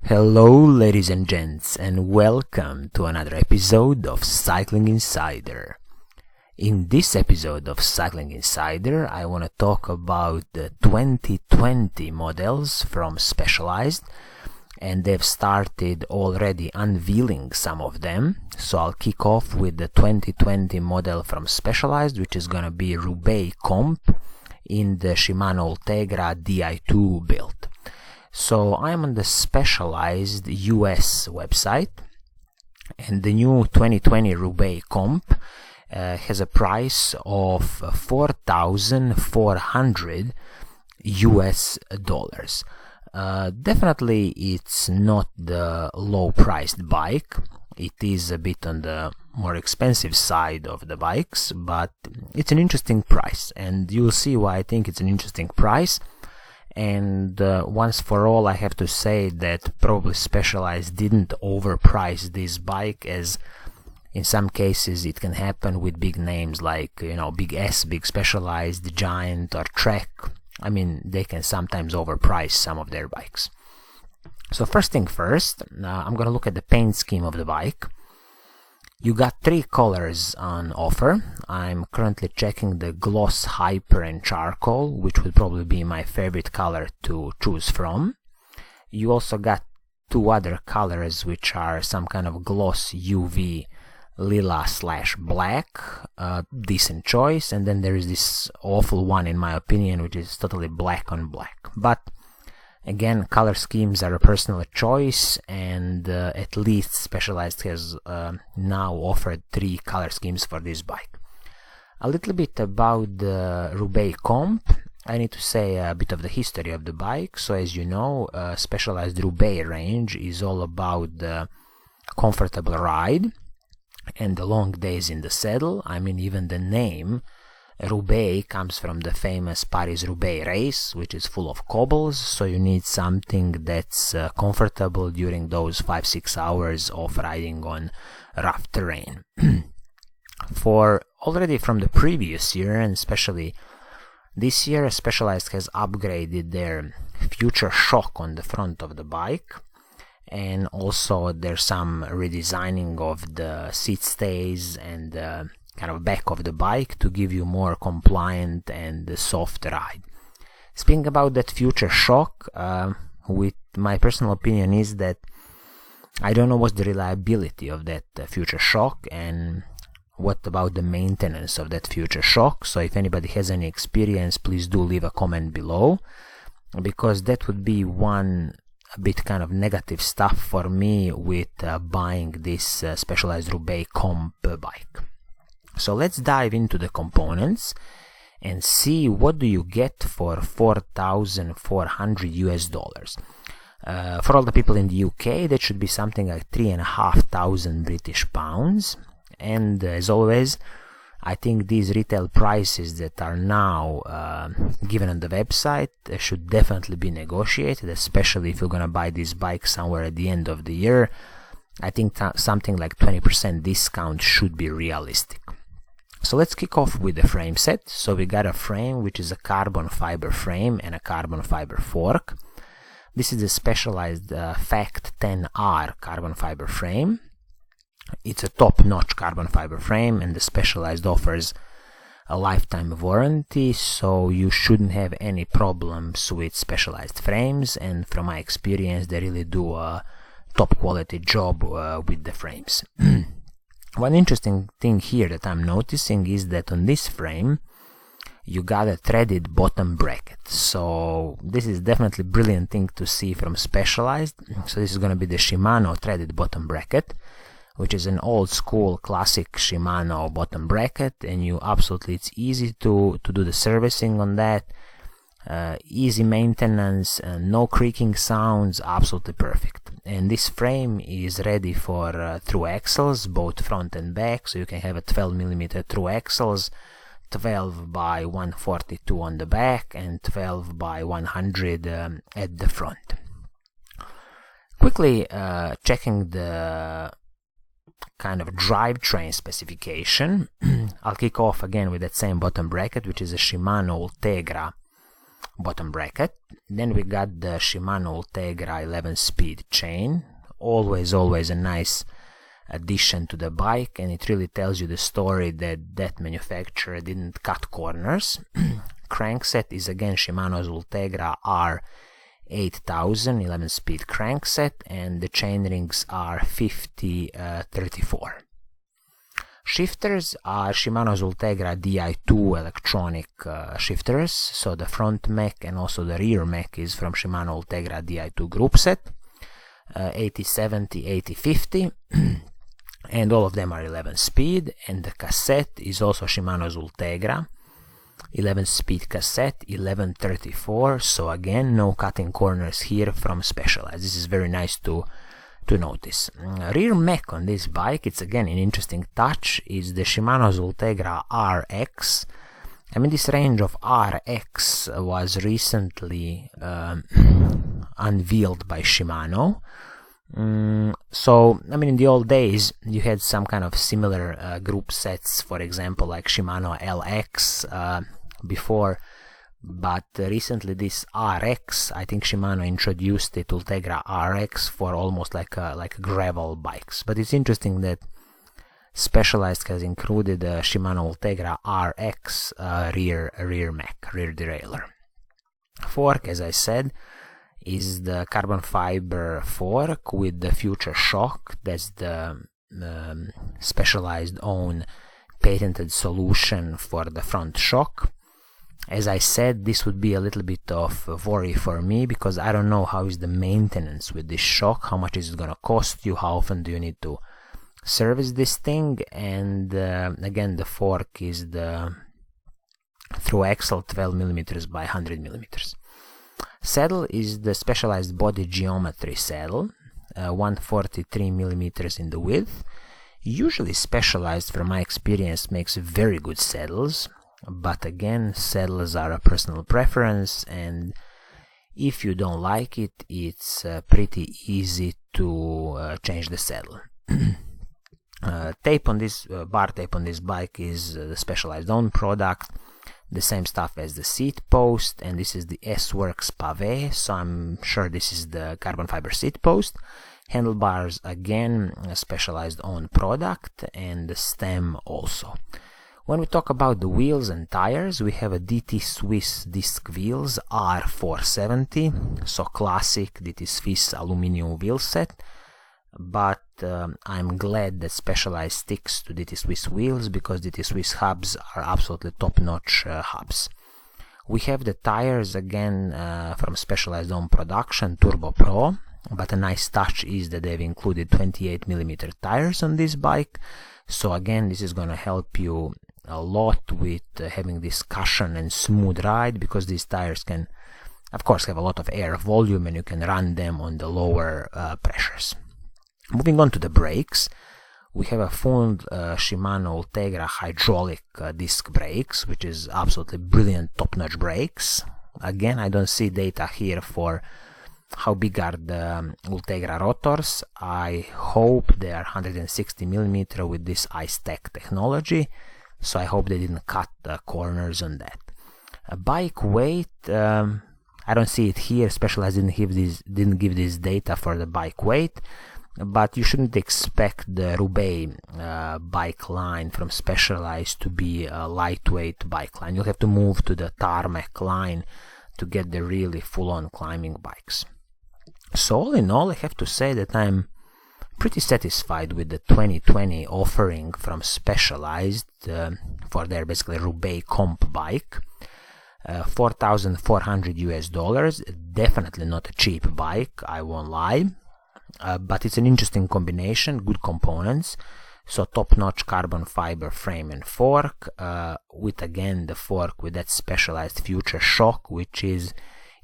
Hello ladies and gents, and welcome to another episode of Cycling Insider. In this episode of Cycling Insider I want to talk about the 2020 models from Specialized, and they've started already unveiling some of them. So I'll kick off with the 2020 model from Specialized, which is gonna be Roubaix Comp in the Shimano Ultegra Di2 build. So I'm on the Specialized US website, and the new 2020 Roubaix Comp has a price of $4,400 US. Definitely it's not the low priced bike. It is a bit on the more expensive side of the bikes, but it's an interesting price, and you'll see why I think it's an interesting price. And once for all, I have to say that probably Specialized didn't overprice this bike, as in some cases it can happen with big names like, Big S, Big Specialized, Giant or Trek. I mean, they can sometimes overprice some of their bikes. So first thing first, I'm gonna look at the paint scheme of the bike. You got three colors on offer. I'm currently checking the gloss, hyper and charcoal, which would probably be my favorite color to choose from. You also got two other colors, which are some kind of gloss UV lila / black, decent choice, and then there is this awful one in my opinion, which is totally black on black. But again, color schemes are a personal choice, and at least Specialized has now offered three color schemes for this bike. A little bit about the Roubaix Comp. I need to say a bit of the history of the bike. So as you know, Specialized Roubaix range is all about the comfortable ride and the long days in the saddle. I mean, even the name Roubaix comes from the famous Paris-Roubaix race, which is full of cobbles, so you need something that's comfortable during those 5-6 hours of riding on rough terrain. For already from the previous year, and especially this year, Specialized has upgraded their future shock on the front of the bike, and also there's some redesigning of the seat stays and kind of back of the bike to give you more compliant and soft ride. Speaking about that future shock, with my personal opinion is that I don't know what's the reliability of that future shock, and what about the maintenance of that future shock. So if anybody has any experience, please do leave a comment below, because that would be one a bit kind of negative stuff for me with buying this Specialized Roubaix Comp bike. So let's dive into the components and see what do you get for $4,400 for all the people in the UK, that should be something like 3,500 British pounds. And as always, I think these retail prices that are now given on the website should definitely be negotiated, especially if you're gonna buy this bike somewhere at the end of the year. I think something like 20% discount should be realistic. So let's kick off with the frame set. So we got a frame which is a carbon fiber frame and a carbon fiber fork. This is the Specialized Fact 10R carbon fiber frame. It's a top-notch carbon fiber frame, and the Specialized offers a lifetime warranty, so you shouldn't have any problems with Specialized frames, and from my experience they really do a top quality job with the frames. One interesting thing here that I'm noticing is that on this frame you got a threaded bottom bracket. So this is definitely a brilliant thing to see from Specialized. So this is going to be the Shimano threaded bottom bracket, which is an old school classic Shimano bottom bracket, and it's easy to do the servicing on that. Easy maintenance, no creaking sounds, absolutely perfect. And this frame is ready for through axles, both front and back, so you can have a 12mm through axles, 12 by 142 on the back and 12 by 100 at the front. Quickly checking the kind of drivetrain specification. I'll kick off again with that same bottom bracket, which is a Shimano Ultegra bottom bracket. Then we got the Shimano Ultegra 11-speed chain. Always a nice addition to the bike, and it really tells you the story that manufacturer didn't cut corners. Crankset is again Shimano's Ultegra R8000 11-speed crankset, and the chain rings are 50-34. Shifters are Shimano's Ultegra Di2 electronic shifters, so the front mech and also the rear mech is from Shimano Ultegra Di2 group set, 8070, 8050, and all of them are 11-speed, and the cassette is also Shimano's Ultegra 11-speed cassette, 1134, so again no cutting corners here from Specialized. This is very nice to notice. Rear mech on this bike, it's again an interesting touch, is the Shimano's Ultegra RX. I mean, this range of RX was recently unveiled by Shimano. So, I mean, in the old days, you had some kind of similar group sets, for example, like Shimano LX before, but recently this RX, I think Shimano introduced it, Ultegra RX, for almost like gravel bikes. But it's interesting that Specialized has included the Shimano Ultegra RX rear mech, rear derailleur. Fork, as I said, is the carbon fiber fork with the future shock. That's the Specialized own patented solution for the front shock. As I said, this would be a little bit of a worry for me, because I don't know how is the maintenance with this shock, how much is it going to cost you, how often do you need to service this thing, and again the fork is the through axle 12mm by 100mm. Saddle is the Specialized body geometry saddle, 143mm in the width. Usually Specialized, from my experience, makes very good saddles, but again, saddles are a personal preference, and if you don't like it, it's pretty easy to change the saddle. Tape on this bar tape on this bike is the Specialized own product, the same stuff as the seat post, and this is the S-Works Pavé, so I'm sure this is the carbon fiber seat post. Handlebars, again, a Specialized own product, and the stem also. When we talk about the wheels and tires, we have a DT Swiss disc wheels R470, so classic DT Swiss aluminum wheel set, but I'm glad that Specialized sticks to DT Swiss wheels, because DT Swiss hubs are absolutely top-notch hubs. We have the tires again from Specialized own production, Turbo Pro, but a nice touch is that they've included 28mm tires on this bike, so again this is going to help you a lot with having this cushion and smooth ride, because these tires can of course have a lot of air volume and you can run them on the lower pressures. Moving on to the brakes, we have a full Shimano Ultegra hydraulic disc brakes, which is absolutely brilliant, top-notch brakes. Again, I don't see data here for how big are the Ultegra rotors. I hope they are 160mm with this iStack technology, so I hope they didn't cut the corners on that. Bike weight, I don't see it here. Specialized didn't give this data for the bike weight, but you shouldn't expect the Roubaix bike line from Specialized to be a lightweight bike line. You'll have to move to the tarmac line to get the really full-on climbing bikes. So all in all, I have to say that I'm pretty satisfied with the 2020 offering from Specialized for their basically Roubaix comp bike. $4,400 US, definitely not a cheap bike, I won't lie, but it's an interesting combination, good components, so top-notch carbon fiber frame and fork, with again the fork with that Specialized future shock, which is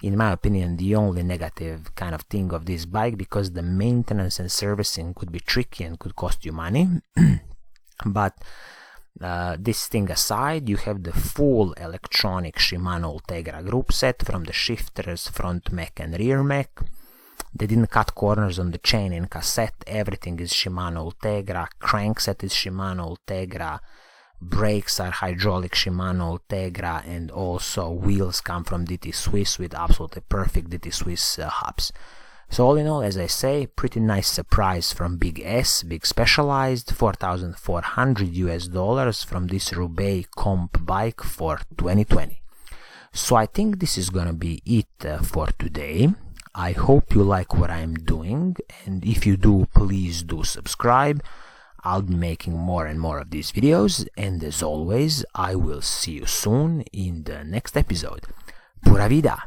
in my opinion the only negative kind of thing of this bike, because the maintenance and servicing could be tricky and could cost you money. But this thing aside, you have the full electronic Shimano Ultegra group set from the shifters, front mech and rear mech. They didn't cut corners on the chain and cassette, everything is Shimano Ultegra. Crankset is Shimano Ultegra. Brakes are hydraulic Shimano Ultegra, and also wheels come from DT Swiss with absolutely perfect DT Swiss hubs. So all in all, as I say, pretty nice surprise from Big S, Big Specialized, $4,400 from this Roubaix comp bike for 2020. So I think this is gonna be it for today. I hope you like what I'm doing, and if you do, please do subscribe. I'll be making more and more of these videos, and as always, I will see you soon in the next episode. Pura Vida!